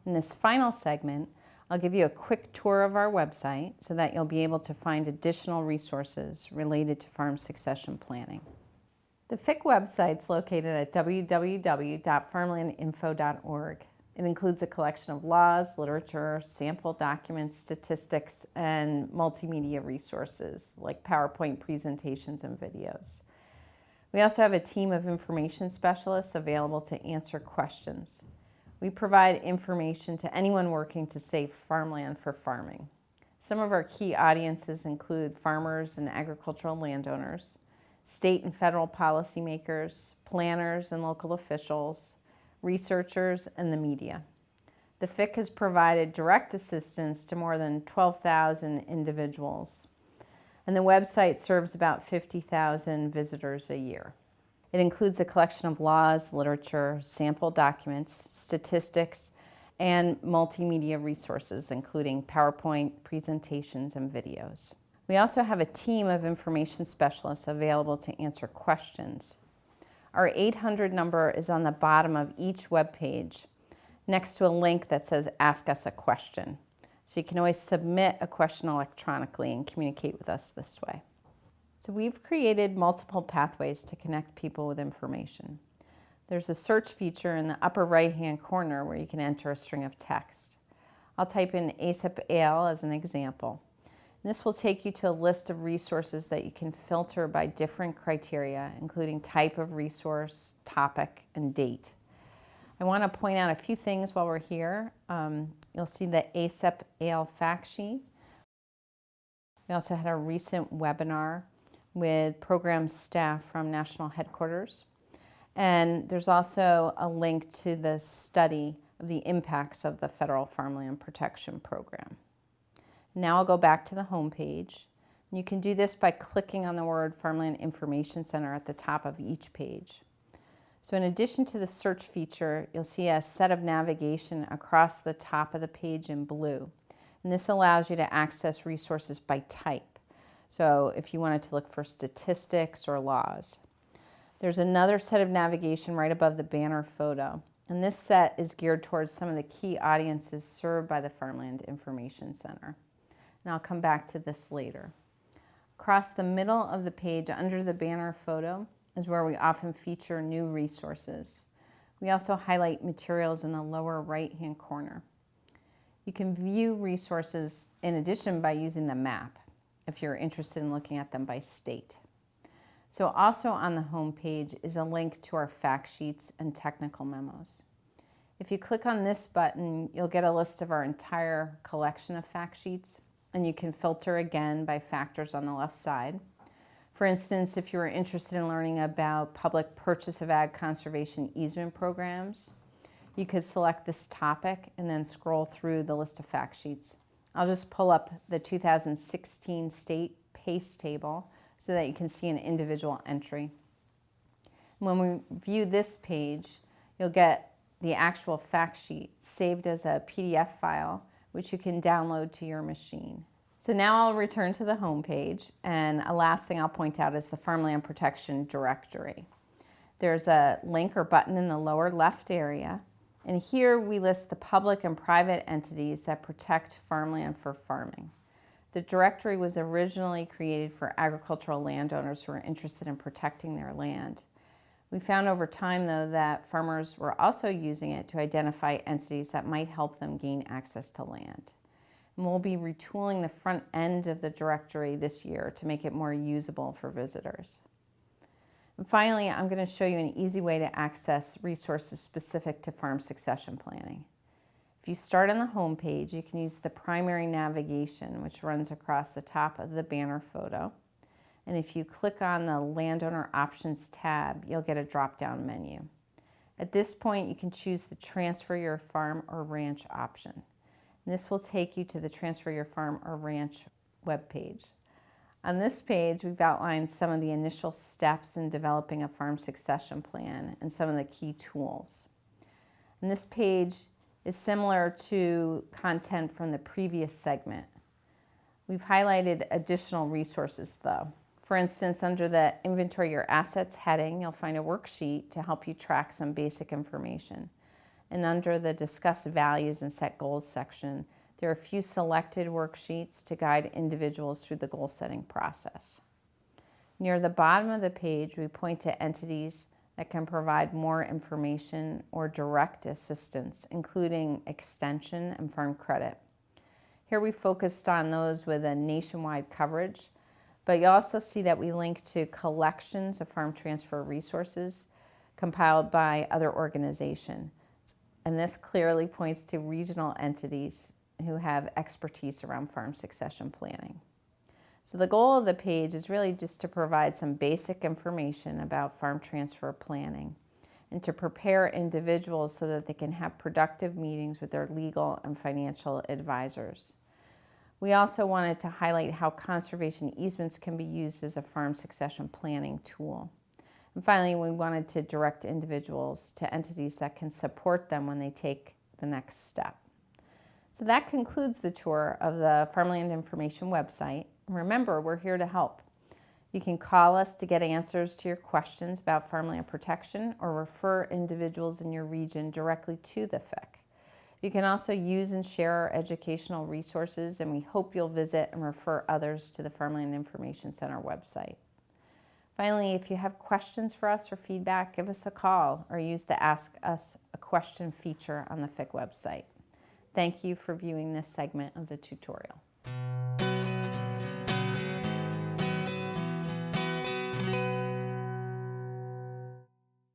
In this final segment, I'll give you a quick tour of our website so that you'll be able to find additional resources related to farm succession planning. The FIC website is located at www.farmlandinfo.org. It includes a collection of laws, literature, sample documents, statistics, and multimedia resources like PowerPoint presentations and videos. We also have a team of information specialists available to answer questions. We provide information to anyone working to save farmland for farming. Some of our key audiences include farmers and agricultural landowners, state and federal policymakers, planners and local officials, researchers, and the media. The FIC has provided direct assistance to more than 12,000 individuals, and the website serves about 50,000 visitors a year. It includes a collection of laws, literature, sample documents, statistics, and multimedia resources, including PowerPoint presentations and videos. We also have a team of information specialists available to answer questions. Our 800 number is on the bottom of each web page, next to a link that says Ask Us a Question. So you can always submit a question electronically and communicate with us this way. So we've created multiple pathways to connect people with information. There's a search feature in the upper right-hand corner where you can enter a string of text. I'll type in ACEP-ALE as an example. And this will take you to a list of resources that you can filter by different criteria, including type of resource, topic, and date. I want to point out a few things while we're here. You'll see the ACEP-ALE fact sheet. We also had a recent webinar with program staff from national headquarters. And there's also a link to the study of the impacts of the Federal Farmland Protection Program. Now I'll go back to the home page. You can do this by clicking on the word Farmland Information Center at the top of each page. So in addition to the search feature, you'll see a set of navigation across the top of the page in blue. And this allows you to access resources by type. So if you wanted to look for statistics or laws. There's another set of navigation right above the banner photo. And this set is geared towards some of the key audiences served by the Farmland Information Center. And I'll come back to this later. Across the middle of the page under the banner photo is where we often feature new resources. We also highlight materials in the lower right-hand corner. You can view resources in addition by using the map if you're interested in looking at them by state. So also on the home page is a link to our fact sheets and technical memos. If you click on this button, you'll get a list of our entire collection of fact sheets, and you can filter again by factors on the left side. For instance, if you were interested in learning about public purchase of ag conservation easement programs, you could select this topic and then scroll through the list of fact sheets. I'll just pull up the 2016 state PACE table so that you can see an individual entry. When we view this page, you'll get the actual fact sheet saved as a PDF file, which you can download to your machine. So now I'll return to the home page, and a last thing I'll point out is the Farmland Protection Directory. There's a link or button in the lower left area, and here we list the public and private entities that protect farmland for farming. The directory was originally created for agricultural landowners who are interested in protecting their land. We found over time, though, that farmers were also using it to identify entities that might help them gain access to land. And we'll be retooling the front end of the directory this year to make it more usable for visitors. And finally, I'm going to show you an easy way to access resources specific to farm succession planning. If you start on the home page, you can use the primary navigation, which runs across the top of the banner photo. And if you click on the Landowner Options tab, you'll get a drop-down menu. At this point, you can choose the Transfer Your Farm or Ranch option. And this will take you to the Transfer Your Farm or Ranch webpage. On this page, we've outlined some of the initial steps in developing a farm succession plan and some of the key tools. And this page is similar to content from the previous segment. We've highlighted additional resources, though. For instance, under the Inventory Your Assets heading, you'll find a worksheet to help you track some basic information. And under the Discuss Values and Set Goals section, there are a few selected worksheets to guide individuals through the goal-setting process. Near the bottom of the page, we point to entities that can provide more information or direct assistance, including Extension and Farm Credit. Here we focused on those with a nationwide coverage, but you also see that we link to collections of farm transfer resources compiled by other organizations. And this clearly points to regional entities who have expertise around farm succession planning. So the goal of the page is really just to provide some basic information about farm transfer planning and to prepare individuals so that they can have productive meetings with their legal and financial advisors. We also wanted to highlight how conservation easements can be used as a farm succession planning tool. And finally, we wanted to direct individuals to entities that can support them when they take the next step. So that concludes the tour of the Farmland Information website. Remember, we're here to help. You can call us to get answers to your questions about farmland protection or refer individuals in your region directly to the FIC. You can also use and share our educational resources, and we hope you'll visit and refer others to the Farmland Information Center website. Finally, if you have questions for us or feedback, give us a call or use the Ask Us a Question feature on the FIC website. Thank you for viewing this segment of the tutorial.